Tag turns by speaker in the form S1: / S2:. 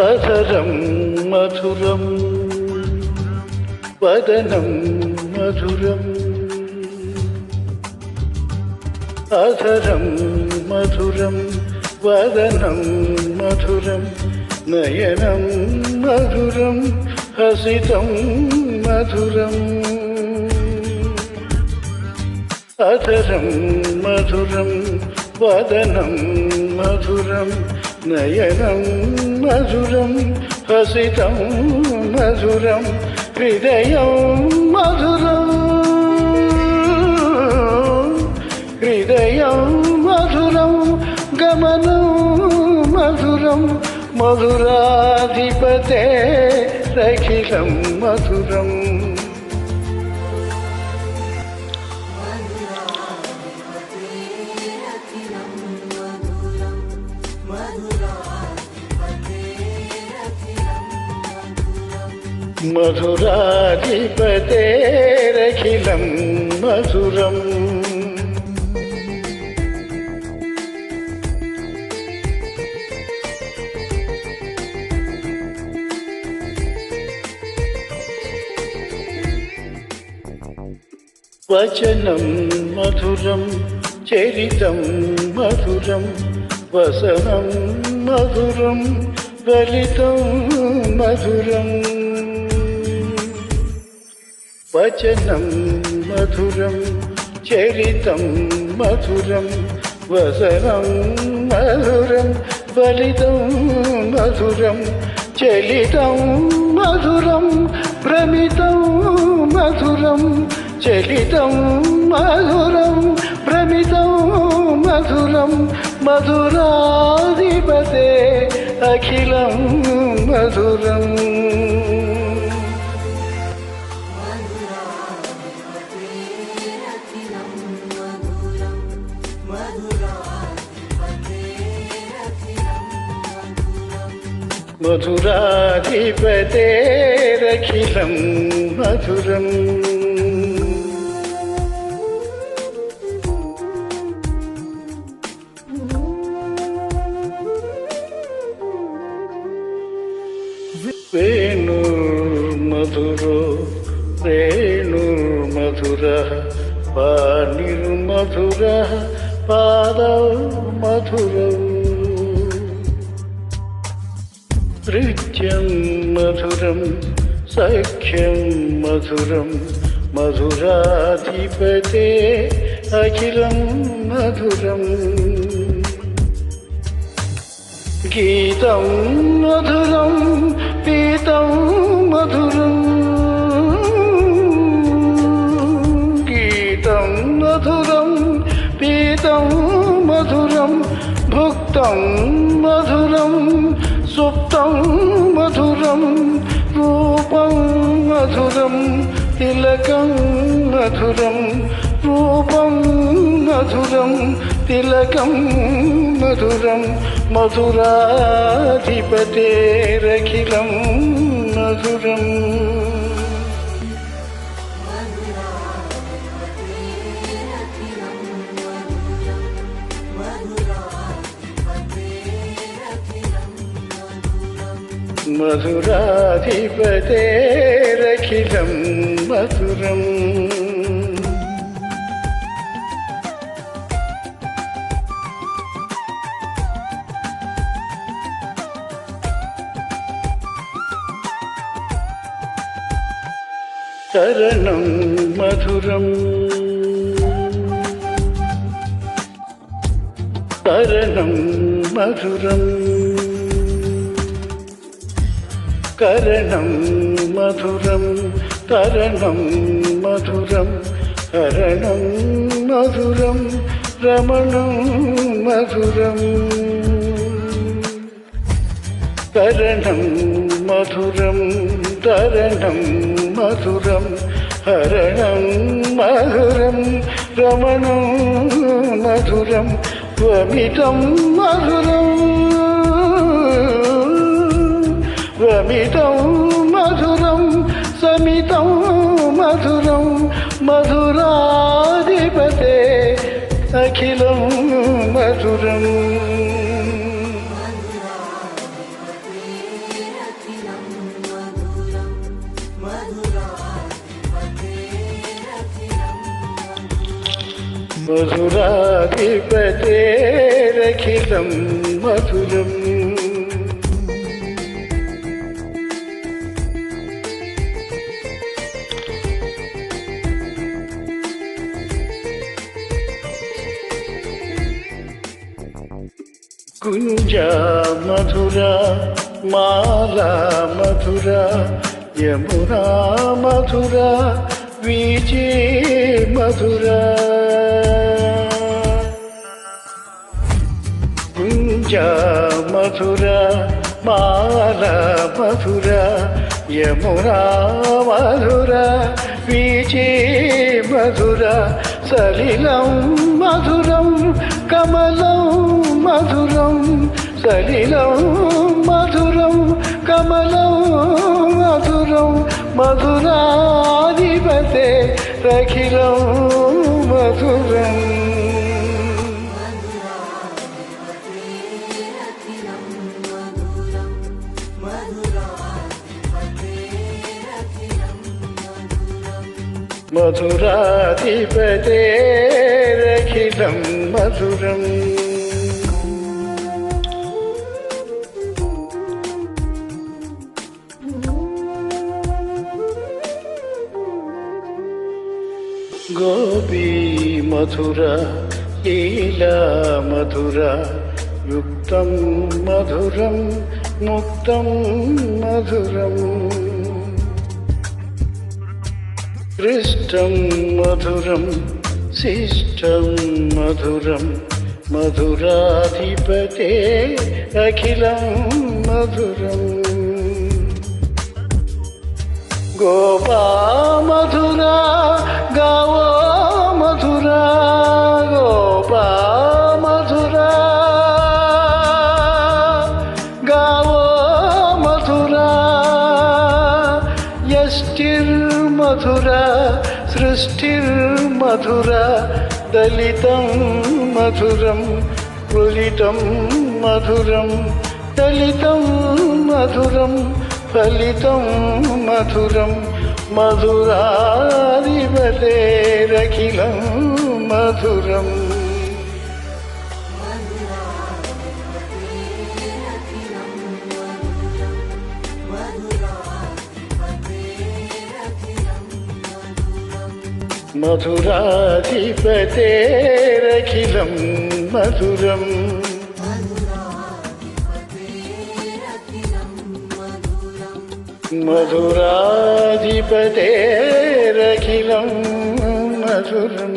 S1: అధరం మధురం వదనం మధురం అధరం మధురం వదనం మధురం నయనం మధురం హసితం మధురం అధరం మధురం వదనం మధురం నయనం మధురం హసితం మధురం హృదయం మధురం హృదయం మధురం గమనం మధురం మధురాధిపతే రఖిలం మధురం మధురాధిపతేరఖిలం మధురం వచనం మధురం చరితం మధురం వసనం మధురం ఫలితం మధురం వచనం మధురం చరితం మధురం వసనం మధురం ఫలితం మధురం చలితం మధురం భ్రమితం మధురం చలితం మధురం భ్రమితం మధురం మధురాధిపతే అఖిలం మధురం మధురాధిపతేరఖిలం మధురం వేణుర్మధురో రేణుర్మధురః పాణిర్మధురః పాదౌ మధురౌ నృత్యం మధురం సఖ్యం మధురం మధురాధిపతే అఖిలం మధురం గీతం మధురం పీతం మధురం గీతం మధురం పీతం మధురం భుక్తం మధురం సుప్తం మధురం రూపం మధురం తిలకం మధురం రూపం మధురం తిలకం మధురం మధురాధిపతేరఖిలం మధురం మధురాధిపతేరఖిలం మధురం చరణం మధురం చరణం మధురం కరణం మధురం తరణం మధురం హరణం మధురం రమణం మధురం కరణం మధురం తరణం మధురం హరణం మధురం రమణం మధురం వమితం మధురం వమితం మధురం సమితం మధురం మధురాధిపతే అఖిలం మధురం మధురాధిపతేరఖిలం మధురం. కుంజా మధురా మాలా మధురా యమునా మధురా వీచే మధురా. కుంజా మధురా మాలా మధురా యమునా మధురా వీచే మధురా. సలిలం మధురం కమలం మధురం సలిలం మధురం కమలం మధురం. మధురాధిపతే రఖిలం మధురం. మధురాధిపతేరఖిలం మధురం. గోపీ మధురా లీలా మధురా యుక్తం మధురం ముక్తం మధురం. దృష్టం మధురం శిష్టం మధురం మధురాధిపతే అఖిలం మధురం. గోపా మధురా గావో మధురా గోపా మధురా గావో మధురా. యష్టిర్మధురా సృష్టిర్మధురా దళితం మధురం పులితం మధురం. దళితం మధురం ఫలితం మధురం. మధురాధిపతేరఖిలం మధురం. మధురాధిపతేరఖిలం మధురం. మధురాధిపతేరఖిలం మధురం.